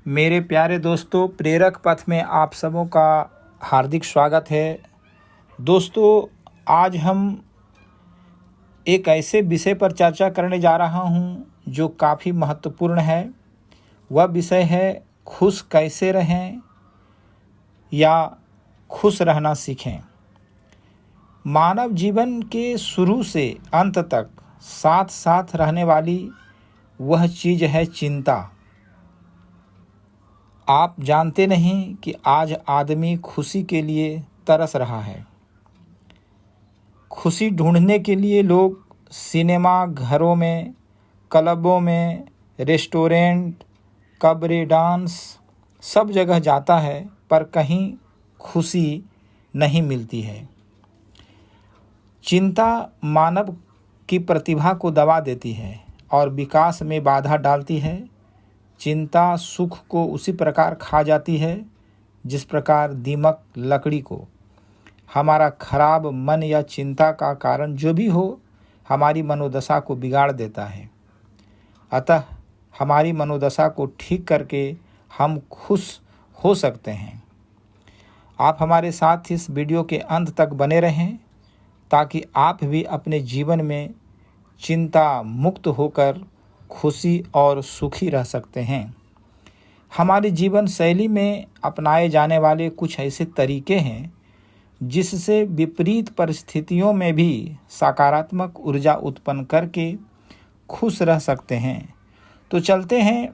मेरे प्यारे दोस्तों, प्रेरक पथ में आप सबों का हार्दिक स्वागत है। दोस्तों, आज हम एक ऐसे विषय पर चर्चा करने जा रहा हूं जो काफ़ी महत्वपूर्ण है। वह विषय है खुश कैसे रहें या खुश रहना सीखें। मानव जीवन के शुरू से अंत तक साथ साथ रहने वाली वह चीज़ है चिंता। आप जानते नहीं कि आज आदमी खुशी के लिए तरस रहा है। खुशी ढूंढने के लिए लोग सिनेमा घरों में, क्लबों में, रेस्टोरेंट, कब्रे डांस सब जगह जाता है, पर कहीं खुशी नहीं मिलती है। चिंता मानव की प्रतिभा को दबा देती है और विकास में बाधा डालती है। चिंता सुख को उसी प्रकार खा जाती है जिस प्रकार दीमक लकड़ी को। हमारा खराब मन या चिंता का कारण जो भी हो, हमारी मनोदशा को बिगाड़ देता है। अतः हमारी मनोदशा को ठीक करके हम खुश हो सकते हैं। आप हमारे साथ इस वीडियो के अंत तक बने रहें ताकि आप भी अपने जीवन में चिंता मुक्त होकर खुशी और सुखी रह सकते हैं। हमारी जीवन शैली में अपनाए जाने वाले कुछ ऐसे तरीके हैं जिससे विपरीत परिस्थितियों में भी सकारात्मक ऊर्जा उत्पन्न करके खुश रह सकते हैं। तो चलते हैं,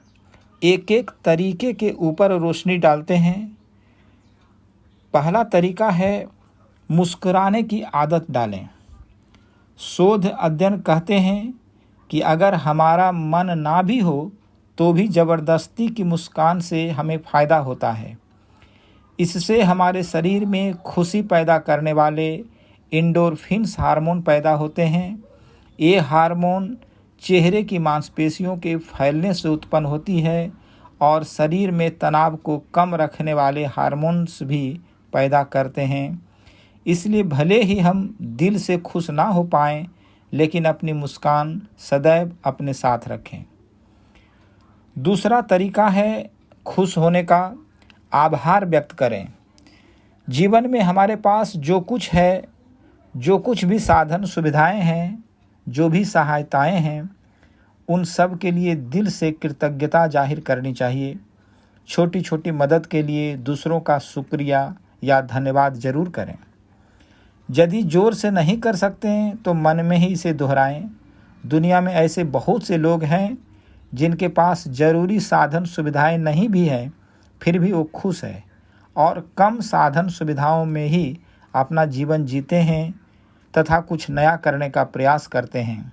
एक एक तरीके के ऊपर रोशनी डालते हैं। पहला तरीका है मुस्कुराने की आदत डालें। शोध अध्ययन कहते हैं कि अगर हमारा मन ना भी हो तो भी ज़बरदस्ती की मुस्कान से हमें फ़ायदा होता है। इससे हमारे शरीर में खुशी पैदा करने वाले एंडोर्फिन्स हार्मोन पैदा होते हैं। ये हार्मोन चेहरे की मांसपेशियों के फैलने से उत्पन्न होती है और शरीर में तनाव को कम रखने वाले हार्मोन्स भी पैदा करते हैं। इसलिए भले ही हम दिल से खुश ना हो पाएं, लेकिन अपनी मुस्कान सदैव अपने साथ रखें। दूसरा तरीका है खुश होने का, आभार व्यक्त करें। जीवन में हमारे पास जो कुछ है, जो कुछ भी साधन सुविधाएं हैं, जो भी सहायताएं हैं, उन सब के लिए दिल से कृतज्ञता जाहिर करनी चाहिए। छोटी छोटी मदद के लिए दूसरों का शुक्रिया या धन्यवाद जरूर करें। यदि जोर से नहीं कर सकते हैं तो मन में ही इसे दोहराएं। दुनिया में ऐसे बहुत से लोग हैं जिनके पास जरूरी साधन सुविधाएं नहीं भी हैं, फिर भी वो खुश है और कम साधन सुविधाओं में ही अपना जीवन जीते हैं तथा कुछ नया करने का प्रयास करते हैं।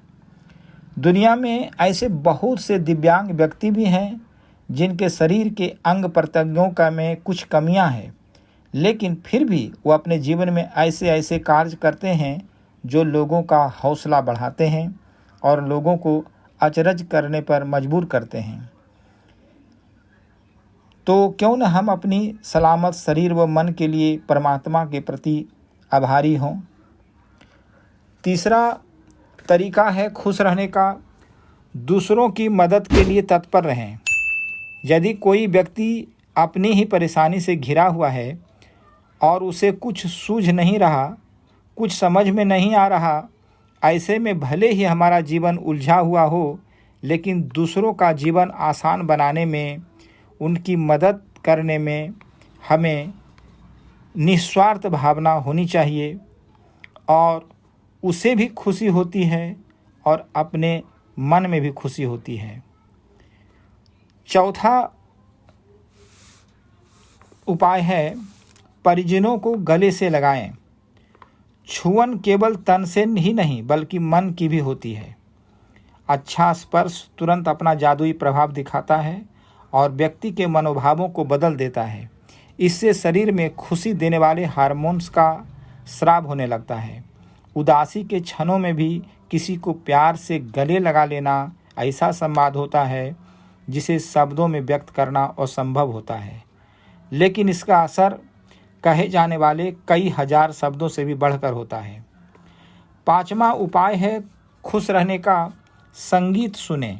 दुनिया में ऐसे बहुत से दिव्यांग व्यक्ति भी हैं जिनके शरीर के अंग प्रत्यंगों का में कुछ कमियां हैं, लेकिन फिर भी वो अपने जीवन में ऐसे ऐसे कार्य करते हैं जो लोगों का हौसला बढ़ाते हैं और लोगों को अचरज करने पर मजबूर करते हैं। तो क्यों न हम अपनी सलामत शरीर व मन के लिए परमात्मा के प्रति आभारी हों। तीसरा तरीका है खुश रहने का, दूसरों की मदद के लिए तत्पर रहें। यदि कोई व्यक्ति अपनी ही परेशानी से घिरा हुआ है और उसे कुछ सूझ नहीं रहा, कुछ समझ में नहीं आ रहा, ऐसे में भले ही हमारा जीवन उलझा हुआ हो, लेकिन दूसरों का जीवन आसान बनाने में, उनकी मदद करने में हमें निस्वार्थ भावना होनी चाहिए और उसे भी खुशी होती है और अपने मन में भी खुशी होती है। चौथा उपाय है परिजनों को गले से लगाएं। छुअन केवल तन से ही नहीं बल्कि मन की भी होती है। अच्छा स्पर्श तुरंत अपना जादुई प्रभाव दिखाता है और व्यक्ति के मनोभावों को बदल देता है। इससे शरीर में खुशी देने वाले हार्मोन्स का स्राव होने लगता है। उदासी के क्षणों में भी किसी को प्यार से गले लगा लेना ऐसा संवाद होता है जिसे शब्दों में व्यक्त करना असंभव होता है, लेकिन इसका असर कहे जाने वाले कई हजार शब्दों से भी बढ़कर होता है। पांचवा उपाय है खुश रहने का, संगीत सुने।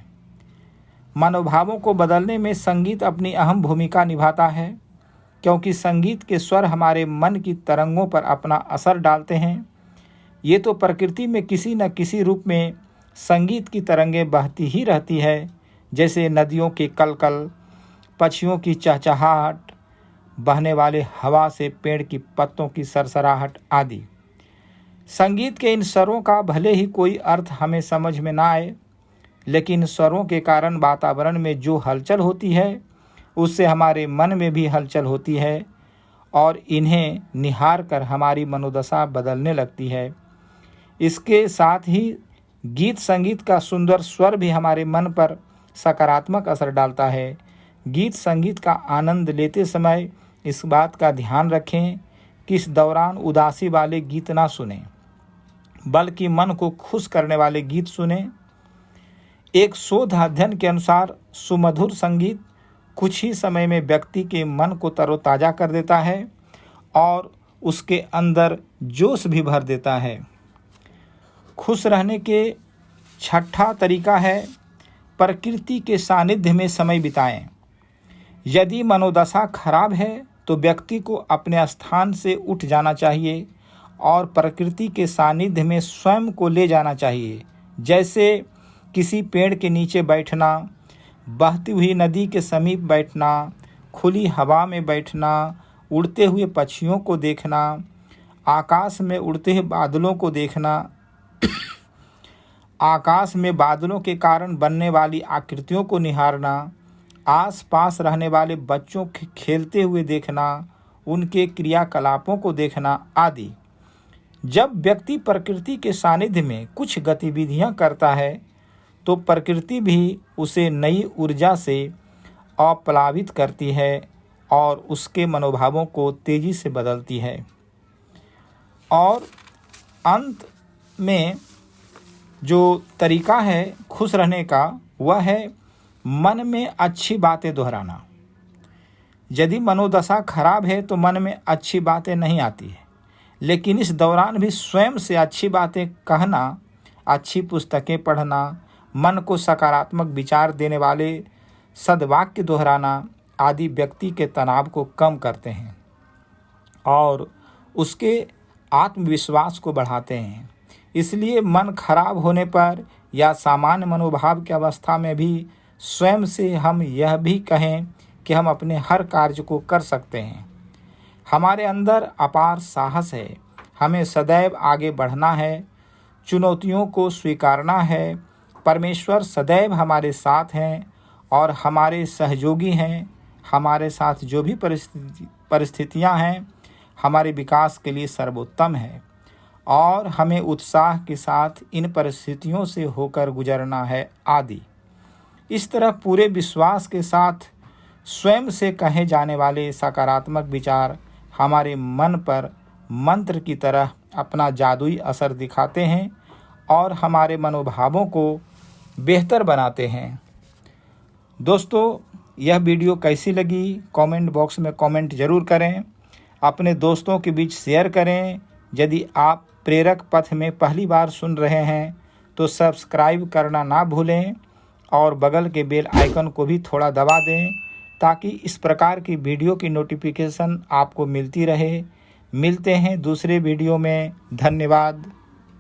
मनोभावों को बदलने में संगीत अपनी अहम भूमिका निभाता है, क्योंकि संगीत के स्वर हमारे मन की तरंगों पर अपना असर डालते हैं। ये तो प्रकृति में किसी न किसी रूप में संगीत की तरंगें बहती ही रहती है, जैसे नदियों के कलकल, पक्षियों की चहचहाहट, बहने वाले हवा से पेड़ की पत्तों की सरसराहट आदि। संगीत के इन स्वरों का भले ही कोई अर्थ हमें समझ में ना आए, लेकिन स्वरों के कारण वातावरण में जो हलचल होती है उससे हमारे मन में भी हलचल होती है और इन्हें निहार कर हमारी मनोदशा बदलने लगती है। इसके साथ ही गीत संगीत का सुंदर स्वर भी हमारे मन पर सकारात्मक असर डालता है। गीत संगीत का आनंद लेते समय इस बात का ध्यान रखें कि इस दौरान उदासी वाले गीत ना सुनें, बल्कि मन को खुश करने वाले गीत सुनें। एक शोध अध्ययन के अनुसार सुमधुर संगीत कुछ ही समय में व्यक्ति के मन को तरोताज़ा कर देता है और उसके अंदर जोश भी भर देता है। खुश रहने के छठा तरीका है प्रकृति के सानिध्य में समय बिताएं। यदि मनोदशा खराब है तो व्यक्ति को अपने स्थान से उठ जाना चाहिए और प्रकृति के सानिध्य में स्वयं को ले जाना चाहिए, जैसे किसी पेड़ के नीचे बैठना, बहती हुई नदी के समीप बैठना, खुली हवा में बैठना, उड़ते हुए पक्षियों को देखना, आकाश में उड़ते हुए बादलों को देखना, आकाश में बादलों के कारण बनने वाली आकृतियों को निहारना, आसपास रहने वाले बच्चों के खेलते हुए देखना, उनके क्रियाकलापों को देखना आदि। जब व्यक्ति प्रकृति के सानिध्य में कुछ गतिविधियां करता है तो प्रकृति भी उसे नई ऊर्जा से अप्लावित करती है और उसके मनोभावों को तेजी से बदलती है। और अंत में जो तरीका है खुश रहने का वह है मन में अच्छी बातें दोहराना। यदि मनोदशा खराब है तो मन में अच्छी बातें नहीं आती है, लेकिन इस दौरान भी स्वयं से अच्छी बातें कहना, अच्छी पुस्तकें पढ़ना, मन को सकारात्मक विचार देने वाले सद्वाक्य दोहराना आदि व्यक्ति के तनाव को कम करते हैं और उसके आत्मविश्वास को बढ़ाते हैं। इसलिए मन खराब होने पर या सामान्य मनोभाव की अवस्था में भी स्वयं से हम यह भी कहें कि हम अपने हर कार्य को कर सकते हैं। हमारे अंदर अपार साहस है, हमें सदैव आगे बढ़ना है, चुनौतियों को स्वीकारना है। परमेश्वर सदैव हमारे साथ हैं और हमारे सहयोगी हैं। हमारे साथ जो भी परिस्थितियां हैं हमारे विकास के लिए सर्वोत्तम है और हमें उत्साह के साथ इन परिस्थितियों से होकर गुजरना है आदि। इस तरह पूरे विश्वास के साथ स्वयं से कहे जाने वाले सकारात्मक विचार हमारे मन पर मंत्र की तरह अपना जादुई असर दिखाते हैं और हमारे मनोभावों को बेहतर बनाते हैं। दोस्तों, यह वीडियो कैसी लगी कमेंट बॉक्स में कमेंट ज़रूर करें, अपने दोस्तों के बीच शेयर करें। यदि आप प्रेरक पथ में पहली बार सुन रहे हैं तो सब्सक्राइब करना ना भूलें और बगल के बेल आइकन को भी थोड़ा दबा दें ताकि इस प्रकार की वीडियो की नोटिफिकेशन आपको मिलती रहे। मिलते हैं दूसरे वीडियो में। धन्यवाद।